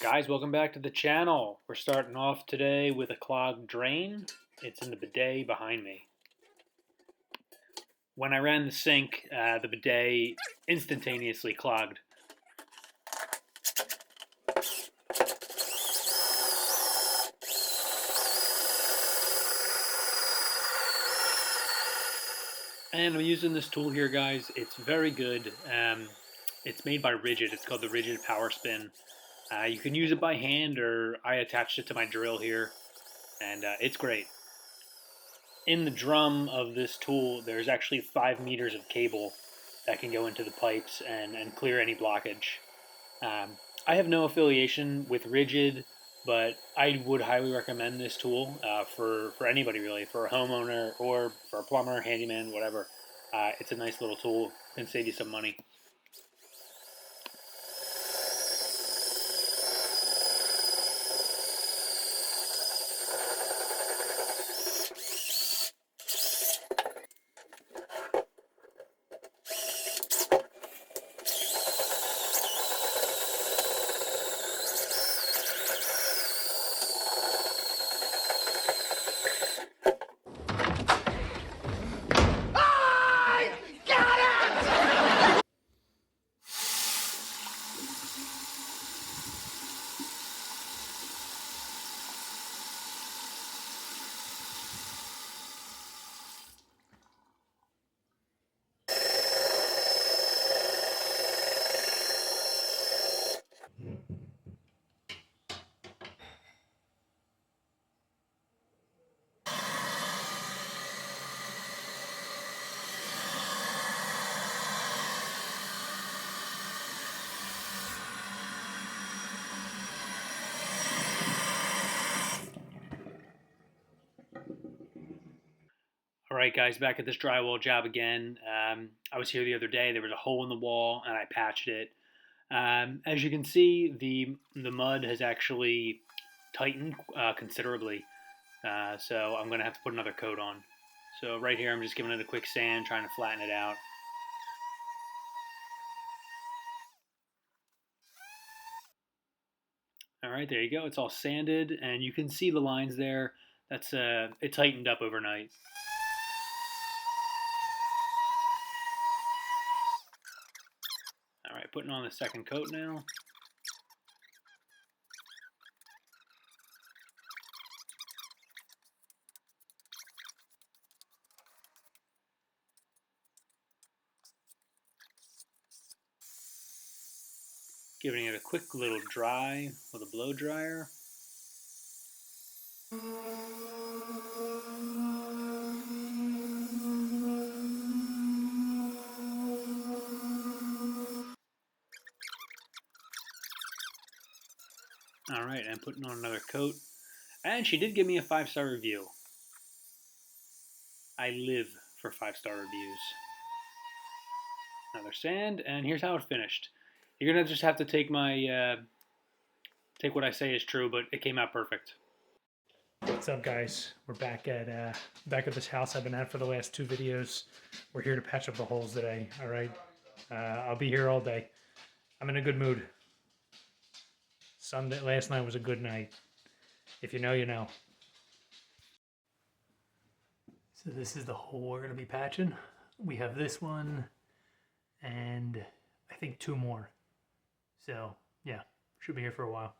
Guys, welcome back to the channel. We're starting off today with a clogged drain. It's in the bidet behind me. When I ran the sink, the bidet instantaneously clogged. And I'm using this tool here, guys. It's very good. It's made by Rigid. It's called the Rigid Power Spin. You can use it by hand, or I attached it to my drill here, and it's great. In the drum of this tool, there's actually 5 meters of cable that can go into the pipes and clear any blockage. I have no affiliation with Rigid, but I would highly recommend this tool for anybody really, for a homeowner or for a plumber, handyman, whatever. It's a nice little tool, can save you some money. All right, guys, back at this drywall job again. I was here the other day. There was a hole in the wall, and I patched it. As you can see, the mud has actually tightened considerably. So I'm going to have to put another coat on. So right here, I'm just giving it a quick sand, trying to flatten it out. All right, there you go. It's all sanded, and you can see the lines there. That's it tightened up overnight. All right, putting on the second coat now. Giving it a quick little dry with a blow dryer. All right, I'm putting on another coat. And she did give me a 5-star review. I live for 5-star reviews. Another sand, and here's how it finished. You're gonna just have to take my take what I say is true, but it came out perfect. What's up, guys? We're back at this house I've been at for the last 2 videos. We're here to patch up the holes today. All right, I'll be here all day. I'm in a good mood. Last night was a good night. If you know, you know. So this is the hole we're going to be patching. We have this one and I think 2 more. So yeah, should be here for a while.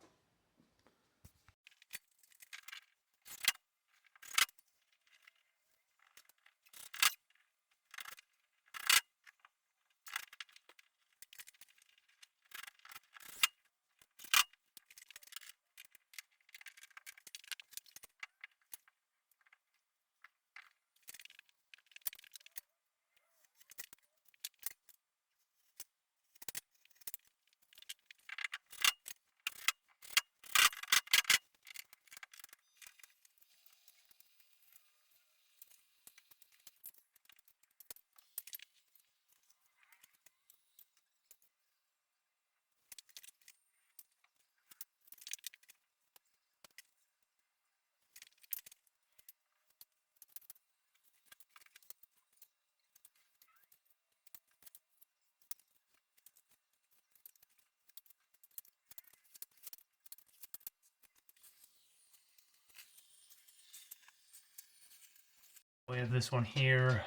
We have this one here.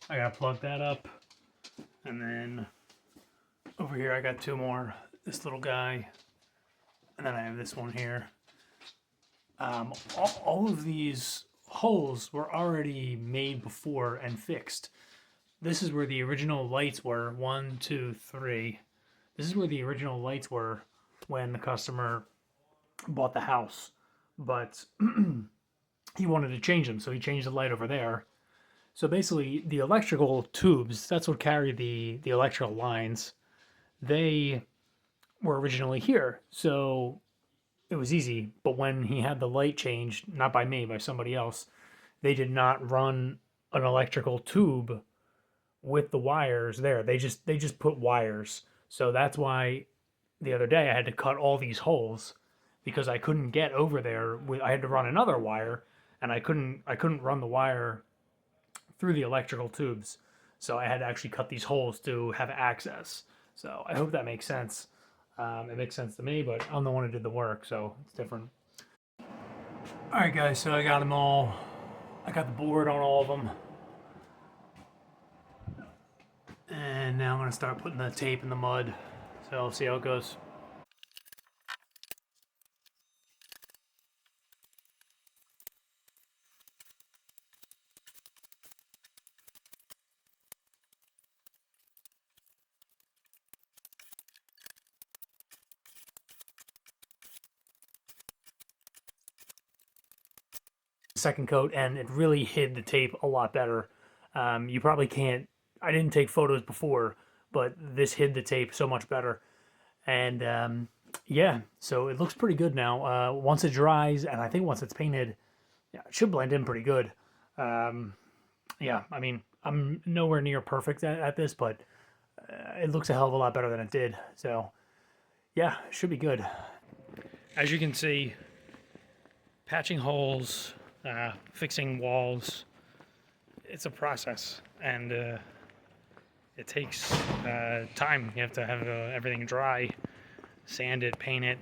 I gotta plug that up. And then over here I got two more. This little guy. And then I have this one here. All of these holes were already made before and fixed. This is where the original lights were. 1, 2, 3. This is where the original lights were when the customer bought the house. But he wanted to change them, so he changed the light over there. So basically, the electrical tubes, that's what carry the electrical lines, they were originally here. So it was easy. But when he had the light changed, not by me, by somebody else, they did not run an electrical tube with the wires there. They just put wires. So that's why the other day I had to cut all these holes because I couldn't get over there. I had to run another wire, and I couldn't run the wire through the electrical tubes. So I had to actually cut these holes to have access. So I hope that makes sense. It makes sense to me, but I'm the one who did the work, so it's different. All right, guys, so I got them all. I got the board on all of them. And now I'm gonna start putting the tape in the mud. So I'll see how it goes. Second coat, and it really hid the tape a lot better. You probably can't, I didn't take photos before, but this hid the tape so much better. And yeah, so it looks pretty good now. Once it dries, and I think once it's painted, yeah, it should blend in pretty good. Yeah, I mean, I'm nowhere near perfect at this, but it looks a hell of a lot better than it did. So yeah, it should be good. As you can see, patching holes, fixing walls, it's a process, and it takes time. You have to have everything dry, sand it, paint it.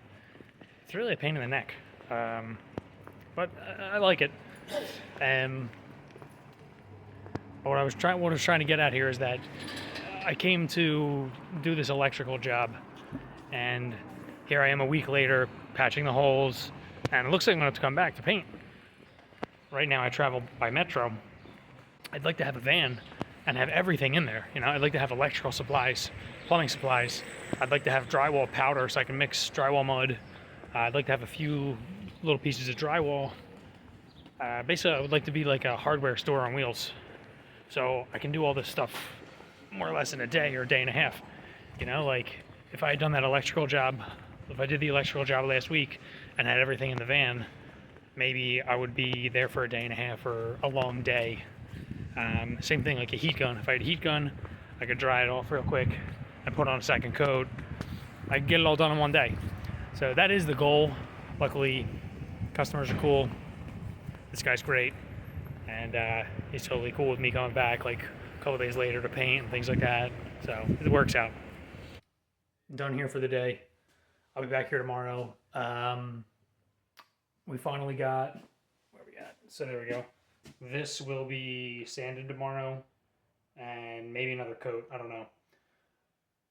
It's really a pain in the neck, but I like it. What I was trying to get at here is that I came to do this electrical job, and here I am a week later patching the holes, and it looks like I'm going to have to come back to paint. Right now I travel by metro. I'd like to have a van and have everything in there. You know, I'd like to have electrical supplies, plumbing supplies. I'd like to have drywall powder so I can mix drywall mud. I'd like to have a few little pieces of drywall. Basically, I would like to be like a hardware store on wheels. So I can do all this stuff more or less in a day or a day and a half. You know, like if I had done that electrical job, if I did the electrical job last week and had everything in the van, maybe I would be there for a day and a half or a long day. Same thing like a heat gun. If I had a heat gun, I could dry it off real quick and put on a second coat. I could get it all done in one day. So that is the goal. Luckily, customers are cool. This guy's great. And he's totally cool with me coming back like a couple days later to paint and things like that. So it works out. Done here for the day. I'll be back here tomorrow. We finally got, where we at? So there we go. This will be sanded tomorrow, and maybe another coat. I don't know.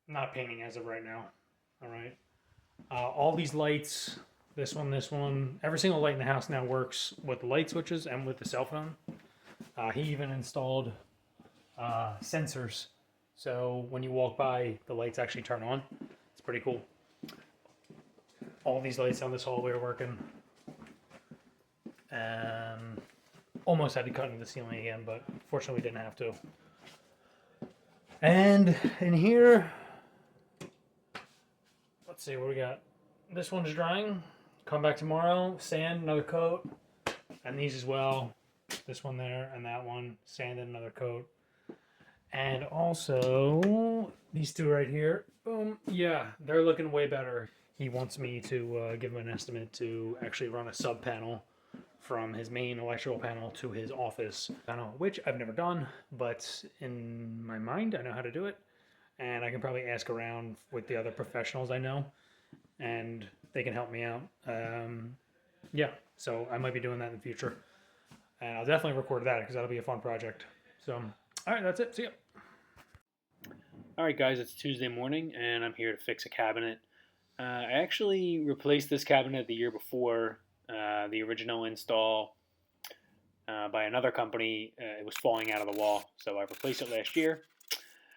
Not painting as of right now. All right. All these lights, this one, every single light in the house now works with the light switches and with the cell phone. He even installed sensors, so when you walk by, the lights actually turn on. It's pretty cool. All these lights down this hallway are working. Almost had to cut into the ceiling again, but fortunately we didn't have to. And in here, let's see what we got. This one's drying. Come back tomorrow, sand, another coat, and these as well. This one there and that one, sand and another coat. And also these two right here. Boom. Yeah, they're looking way better. He wants me to give him an estimate to actually run a sub panel from his main electrical panel to his office panel, which I've never done, but in my mind I know how to do it, and I can probably ask around with the other professionals I know, and they can help me out. Yeah, so I might be doing that in the future. and I'll definitely record that because that'll be a fun project. So, all right, that's it. See ya. All right, guys, it's Tuesday morning, and I'm here to fix a cabinet. I actually replaced this cabinet the year before. The original install by another company, it was falling out of the wall, so I replaced it last year.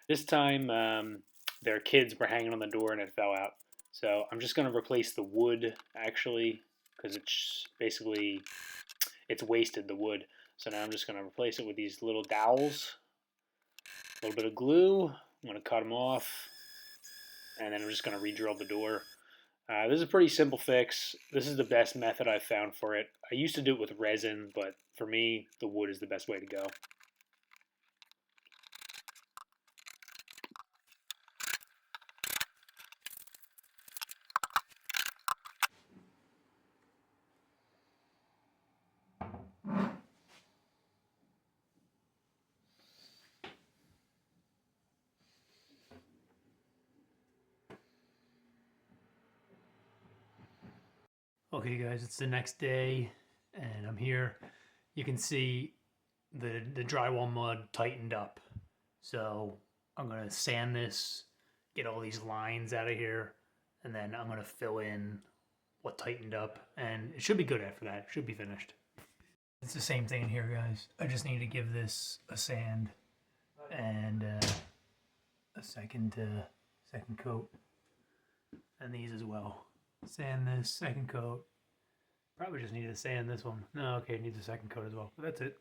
This time, their kids were hanging on the door and it fell out. So I'm just going to replace the wood, actually, because it's basically, it's wasted, the wood. So now I'm just going to replace it with these little dowels, a little bit of glue. I'm going to cut them off, and then I'm just going to re-drill the door. This is a pretty simple fix. This is the best method I've found for it. I used to do it with resin, but for me, the wood is the best way to go. Okay, guys, it's the next day, and I'm here. You can see the drywall mud tightened up. So I'm gonna sand this, get all these lines out of here, and then I'm gonna fill in what tightened up, and it should be good after that. It should be finished. It's the same thing here, guys. I just need to give this a sand and a second coat, and these as well. Sand this, second coat. Probably just need to sand this one. No, okay, it needs a second coat as well. But that's it.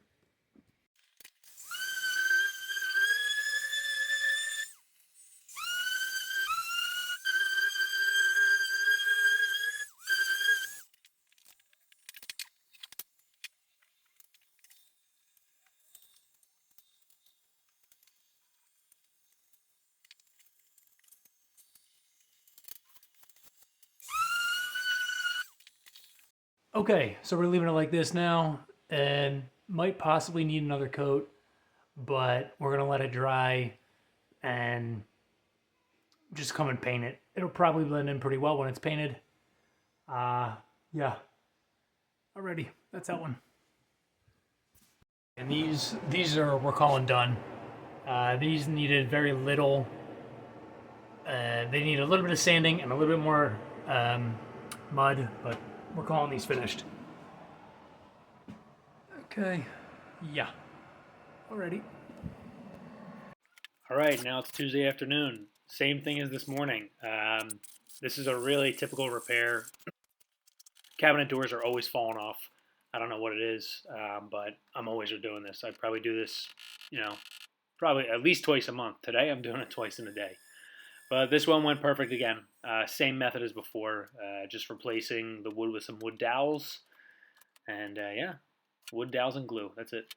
Okay, so we're leaving it like this now, and might possibly need another coat, but we're gonna let it dry and just come and paint it. It'll probably blend in pretty well when it's painted. Yeah. Alrighty, that's that one. And these are we're calling done. These needed very little. They need a little bit of sanding and a little bit more mud, but we're calling these finished. Okay. Yeah. Alrighty. All right, now it's Tuesday afternoon. Same thing as this morning. This is a really typical repair. Cabinet doors are always falling off. I don't know what it is, but I'm always doing this. I probably do this, probably at least twice a month. Today I'm doing it twice in a day. But this one went perfect again. Same method as before, just replacing the wood with some wood dowels. And yeah, wood dowels and glue. That's it.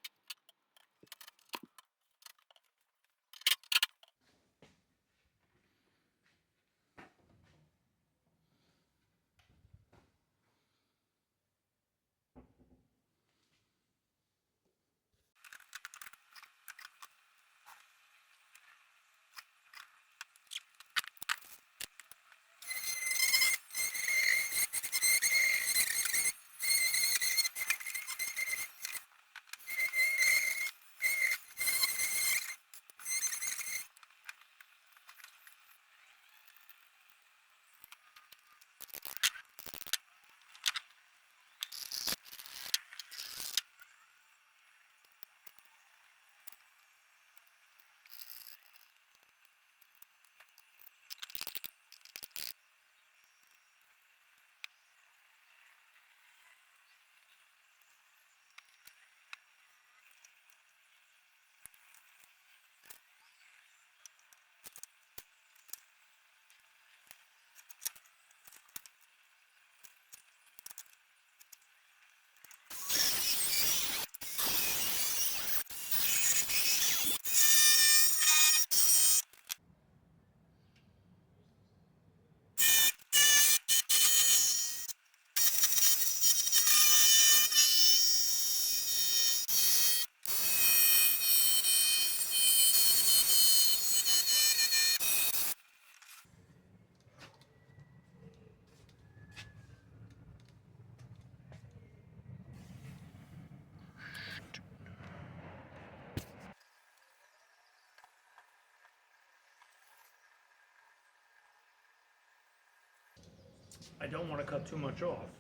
I don't want to cut too much off,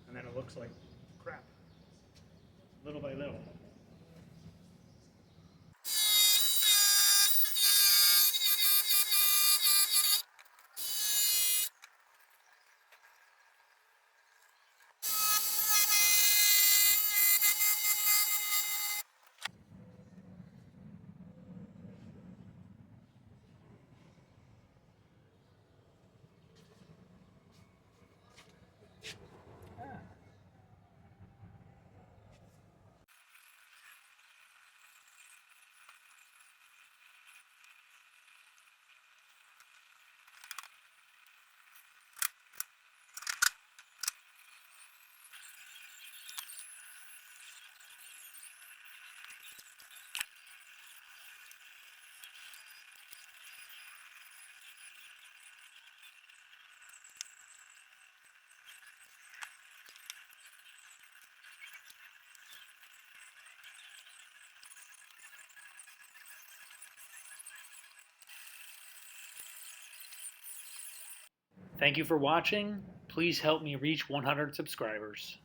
and then it looks like crap, little by little. Thank you for watching. Please help me reach 100 subscribers.